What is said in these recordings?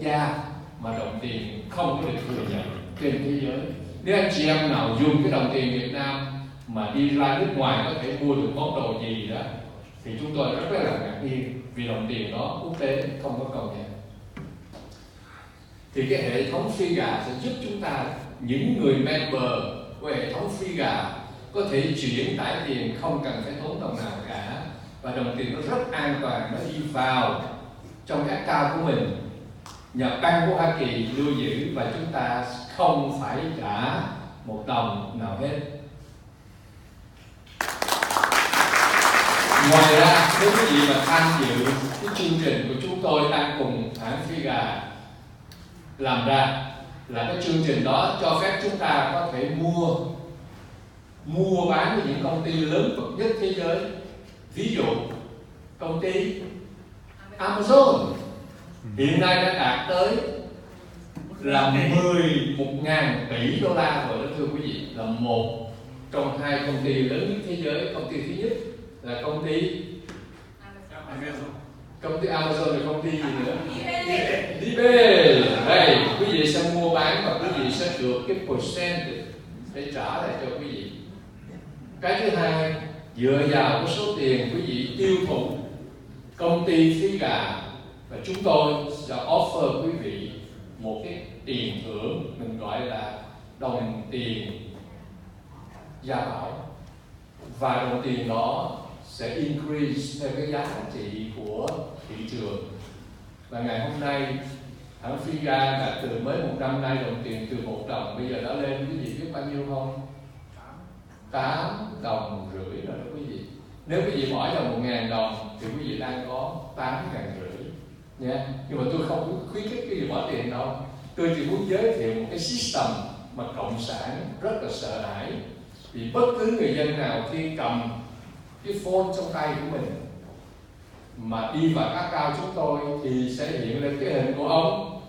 gia mà đồng tiền không có được thừa nhận trên thế giới. Nếu anh chị em nào dùng cái đồng tiền Việt Nam mà đi ra nước ngoài có thể mua được món đồ gì đó thì chúng tôi rất là ngạc nhiên, vì đồng tiền đó quốc tế không có công nhận. Thì cái hệ thống Frega sẽ giúp chúng ta, những người member của hệ thống Frega, có thể chuyển tải tiền không cần phải tốn đồng nào cả, và đồng tiền nó rất an toàn, nó đi vào trong cái account của mình, nhà băng của Hoa Kỳ lưu giữ, và chúng ta không phải trả một đồng nào hết. Ngoài ra, nếu quý vị mà tham dự cái chương trình của chúng tôi đang cùng hãng Frega làm ra, là cái chương trình đó cho phép chúng ta có thể mua bán với những công ty lớn bậc nhất thế giới. Ví dụ công ty Amazon hiện nay đã đạt tới là 11.000 tỷ đô la rồi đó thưa quý vị, là một trong hai công ty lớn nhất thế giới. Công ty thứ nhất là công ty Amazon, là công ty gì nữa? eBay. Đây, quý vị sẽ mua bán và quý vị sẽ được cái percent để trả lại cho quý vị. Cái thứ hai, dựa vào cái số tiền quý vị tiêu thụ, công ty Frega và chúng tôi sẽ offer quý vị một cái tiền thưởng mình gọi là đồng tiền gia bảo, và đồng tiền đó sẽ increase theo cái giá trị của thị trường. Và ngày hôm nay hãng Frega đã từ mới một năm nay đồng tiền từ 1 đồng bây giờ đã lên quý vị biết bao nhiêu không? 8 đồng rưỡi rồi đó quý vị. Nếu quý vị bỏ vào 1.000 đồng thì quý vị đang có 8.500 nha. Nhưng mà tôi không khuyến khích quý vị bỏ tiền đâu. Tôi chỉ muốn giới thiệu một cái system mà cộng sản rất là sợ hãi. Vì bất cứ người dân nào khi cầm cái phone trong tay của mình mà đi vào các account chúng tôi thì sẽ hiện lên cái hình của ông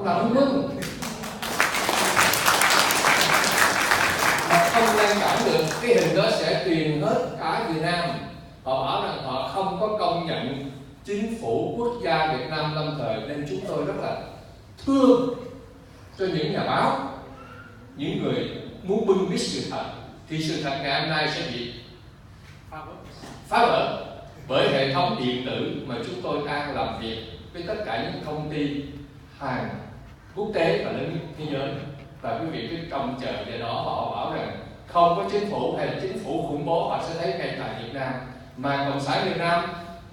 làm hứng mừng mà không ngăn cản được. Cái hình đó sẽ truyền hết cả Việt Nam. Họ bảo rằng họ không có công nhận chính phủ quốc gia Việt Nam lâm thời, nên chúng tôi rất là thương cho những nhà báo, những người muốn bưng biết sự thật, thì sự thật ngày hôm nay sẽ bị phá vỡ bởi hệ thống điện tử mà chúng tôi đang làm việc với tất cả những công ty hàng quốc tế và lớn nhất thế giới. Và quý vị cứ trông chờ về đó, họ bảo rằng không có chính phủ hay là chính phủ khủng bố, họ sẽ thấy ngay tại Việt Nam, mà Cộng sản Việt Nam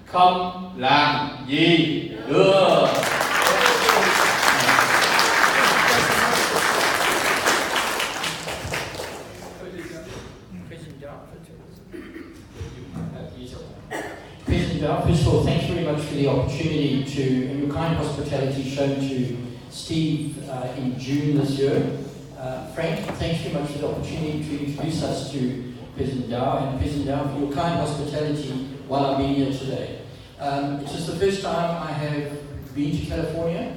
không làm gì được. First of all, thanks very much for the opportunity and your kind hospitality shown to Steve in June this year. Frank, thanks very much for the opportunity to introduce us to President Dow, and President Dow for your kind hospitality while I've been here today. It's just the first time I have been to California,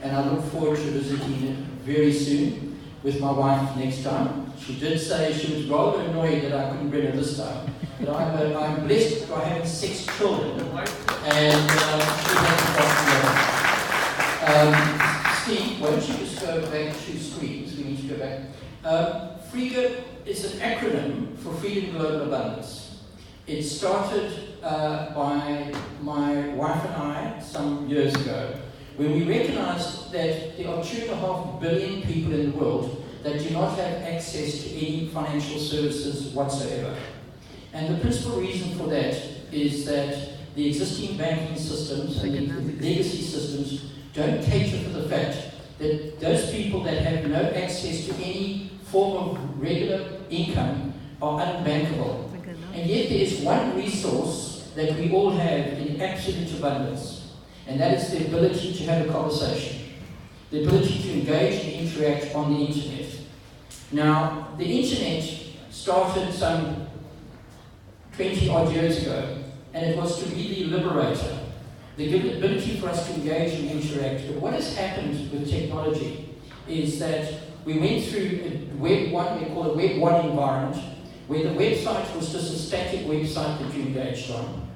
and I look forward to visiting it very soon with my wife next time. She did say she was rather annoyed that I couldn't bring her this time. But I'm blessed by having 6 children, and she hasn't got Steve, why don't you just go back 2 screens? We need to go back. Frega is an acronym for Freedom, Global Abundance. It started by my wife and I some years ago, when we recognized that there are 2.5 billion people in the world that do not have access to any financial services whatsoever. And the principal reason for that is that the existing banking systems and the legacy systems don't cater for the fact that those people that have no access to any form of regular income are unbankable. And yet there is one resource that we all have in absolute abundance, and that is the ability to have a conversation, the ability to engage and interact on the internet. Now, the internet started some 20 odd years ago, and it was to be the liberator, the ability for us to engage and interact. But what has happened with technology is that we went through a Web 1, we call it Web 1 environment, where the website was just a static website that you engaged on.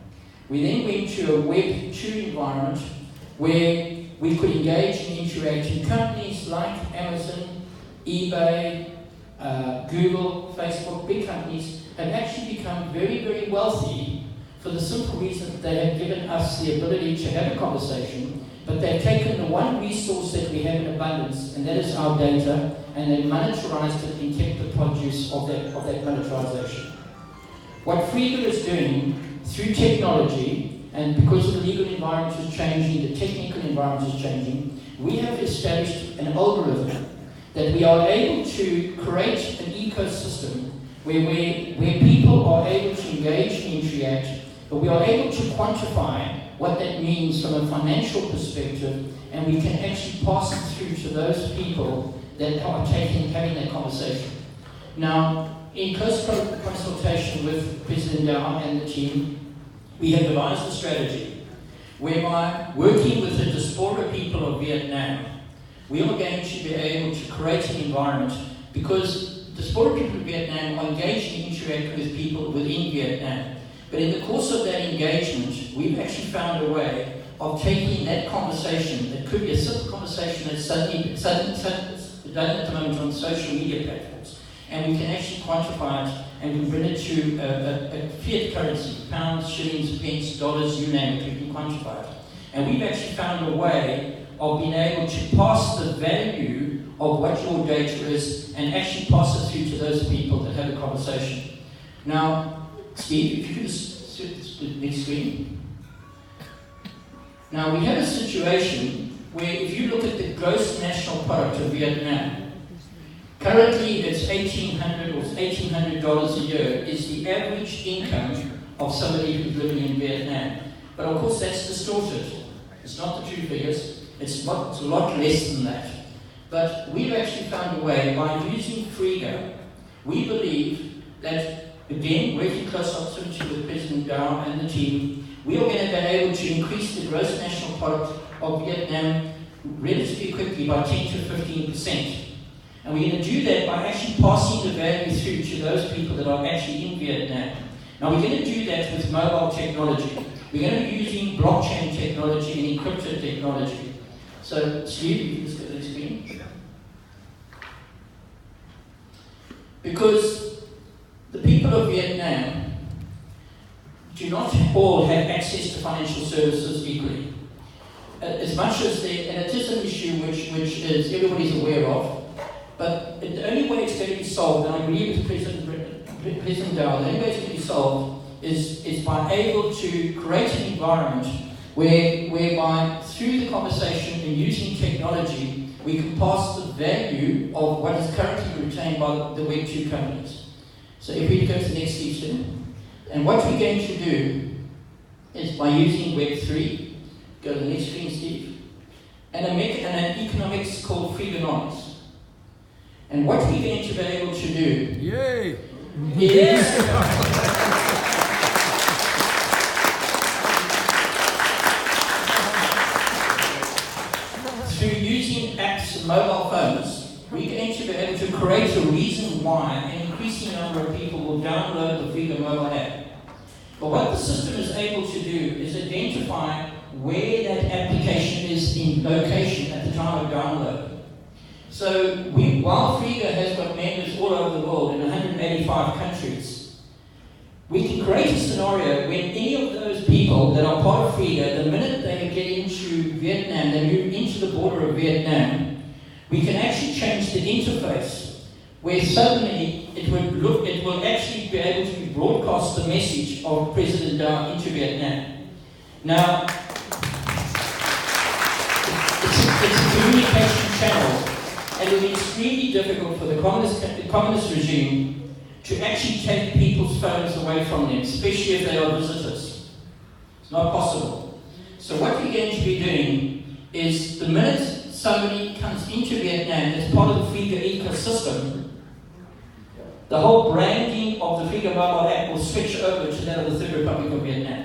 We then went to a Web 2 environment where we could engage and interact in companies like Amazon, eBay, Google, Facebook, big companies have actually become very, very wealthy for the simple reason that they have given us the ability to have a conversation, but they've taken the one resource that we have in abundance, and that is our data, and they monetarized it and kept the produce of that monetization. What Frega is doing through technology, and because of the legal environment is changing, the technical environment is changing, we have established an algorithm that we are able to create an ecosystem where people are able to engage and interact, but we are able to quantify what that means from a financial perspective, and we can actually pass it through to those people that are having that conversation. Now, in close consultation with President Dow and the team, we have devised a strategy whereby, working with the diaspora people of Vietnam, we are going to be able to create an environment, because diaspora people of Vietnam are engaged and interacting with people within Vietnam. But in the course of that engagement, we've actually found a way of taking that conversation, that could be a simple conversation that's suddenly done at the moment on social media platforms, and we can actually quantify it and we bring it to a fiat currency, pounds, shillings, pence, dollars, you name it, we can quantify it. And we've actually found a way of being able to pass the value of what your data is and actually pass it through to those people that have a conversation. Now, Steve, if you could just switch to the next screen. Now, we have a situation where if you look at the gross national product of Vietnam, currently it's $1,800 or $1,800 a year is the average income of somebody who's living in Vietnam. But of course that's distorted. It's not the true figures. It's a lot less than that. But we've actually found a way, by using Frega, we believe that, again, working close proximity with President Dow and the team, we are going to be able to increase the gross national product of Vietnam relatively quickly by 10 to 15%. And we're going to do that by actually passing the value through to those people that are actually in Vietnam. Now, we're going to do that with mobile technology. We're going to be using blockchain technology and encrypted technology. So, Steve, you can just go to the screen. Because the people of Vietnam do not all have access to financial services equally. As much as they, and it is an issue which is everybody's aware of, but the only way it's going to be solved, and I agree with President Dow, the only way it's going to be solved is by able to create an environment whereby through the conversation and using technology, we can pass the value of what is currently retained by the Web 2 companies. So if we go to the next section, and what we're going to do is by using Web 3, go to the next screen, Steve, and an economics called Freganomics. And what we're going to be able to do is through using apps and mobile phones, we're going to be able to create a reason why an increasing number of people will download the Frega mobile app. But what the system is able to do is identify where that application is in location at the time of download. So while Frega has got members all over the world in 185 countries, we can create a scenario when any of those people that are part of Frega, the minute they get into Vietnam, they move into the border of Vietnam, we can actually change the interface where suddenly it will actually be able to broadcast the message of President Dow into Vietnam. Now, it's a communication channel. And it will be extremely difficult for the communist regime to actually take people's phones away from them, especially if they are visitors. It's not possible. So what we're going to be doing is the minute somebody comes into Vietnam as part of the Frega ecosystem, the whole branding of the Frega mobile app will switch over to that of the Third Republic of Vietnam.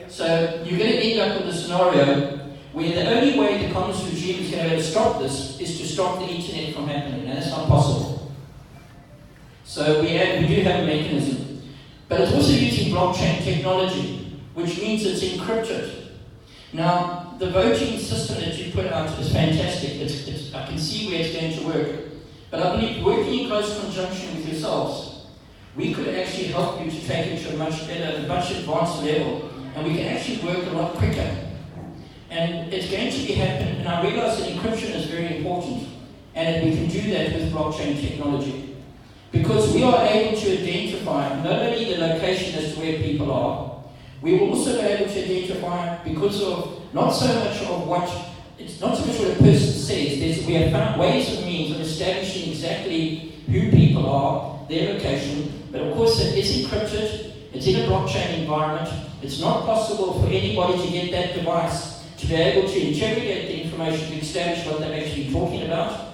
So you're going to end up with a scenario where the only way the communist regime is going to be able to stop this is to stop the internet from happening, and that's not possible. So we do have a mechanism. But it's also using blockchain technology, which means it's encrypted. Now, the voting system that you put out is fantastic. I can see where it's going to work. But I believe working in close conjunction with yourselves, we could actually help you to take it to a much better, much advanced level, and we can actually work a lot quicker. And it's going to be happening, and I realize that encryption is very important, and that we can do that with blockchain technology. Because we are able to identify not only the location as to where people are, we will also be able to identify, because of not so much of what, it's not so much what a person says, we have found ways and means of establishing exactly who people are, their location, but of course it is encrypted, it's in a blockchain environment, it's not possible for anybody to get that device to be able to interrogate the information to establish what they're actually talking about,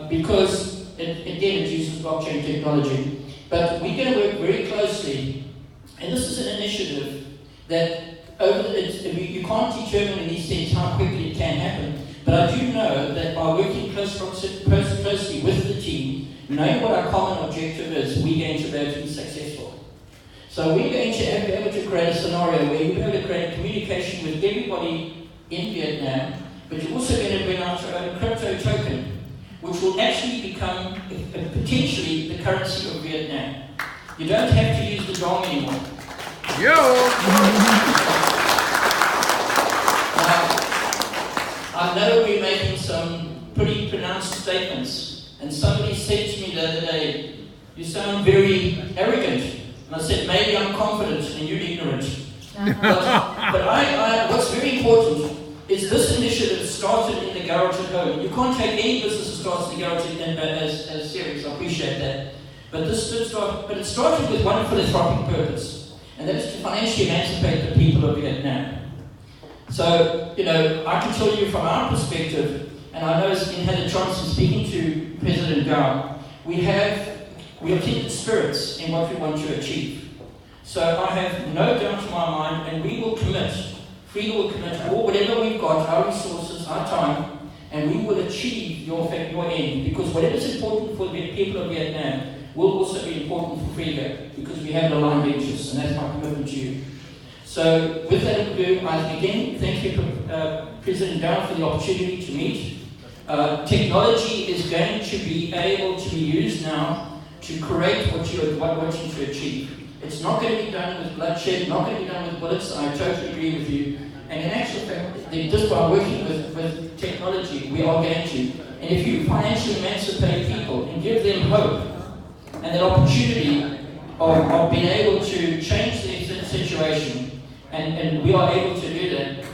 because again it uses blockchain technology. But we're going to work very closely. And this is an initiative that you can't determine in these things how quickly it can happen, but I do know that by working closely with the team, knowing what our common objective is, we're going to be able to be successful. So we're going to be able to create a scenario where you'll be able to create communication with everybody in Vietnam, but you're also going to bring out your own crypto token, which will actually become potentially the currency of Vietnam. You don't have to use the dong anymore. Yo! I know we're making some pretty pronounced statements, and somebody said to me the other day, "You sound very arrogant." And I said, "Maybe I'm confident and you're ignorant." But what's very important is this initiative started in the garage at home. You can't take any business that starts in the garage as serious. I appreciate that. But it started with one philanthropic purpose, and that is to financially emancipate the people of Vietnam. So, I can tell you from our perspective, and I know as in had a chance of speaking to President Gao, we are kindred spirits in what we want to achieve. So I have no doubt in my mind, and we will commit, Frega will commit all whatever we've got, our resources, our time, and we will achieve your end, because whatever is important for the people of Vietnam will also be important for Frega, because we have aligned interests, and that's my commitment to you. So with that, I again thank you, President Gao, for the opportunity to meet. Technology is going to be able to be used now to create what you're wanting to achieve. It's not going to be done with bloodshed, not going to be done with bullets. I totally agree with you. And in actual fact, just by working with technology, we are going to. And if you financially emancipate people and give them hope, and the opportunity of being able to change their situation, and we are able to do that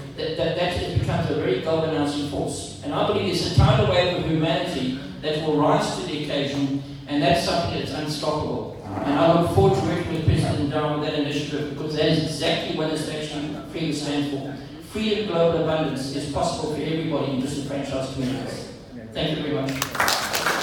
becomes a very galvanizing force. And I believe there's a tidal wave of humanity that will rise to the occasion, and that's something that's unstoppable. And I look forward to working with President Gao with that initiative, because that is exactly what this actually Frega stands for. Freedom, global abundance is possible for everybody in disenfranchised communities. Thank you very much.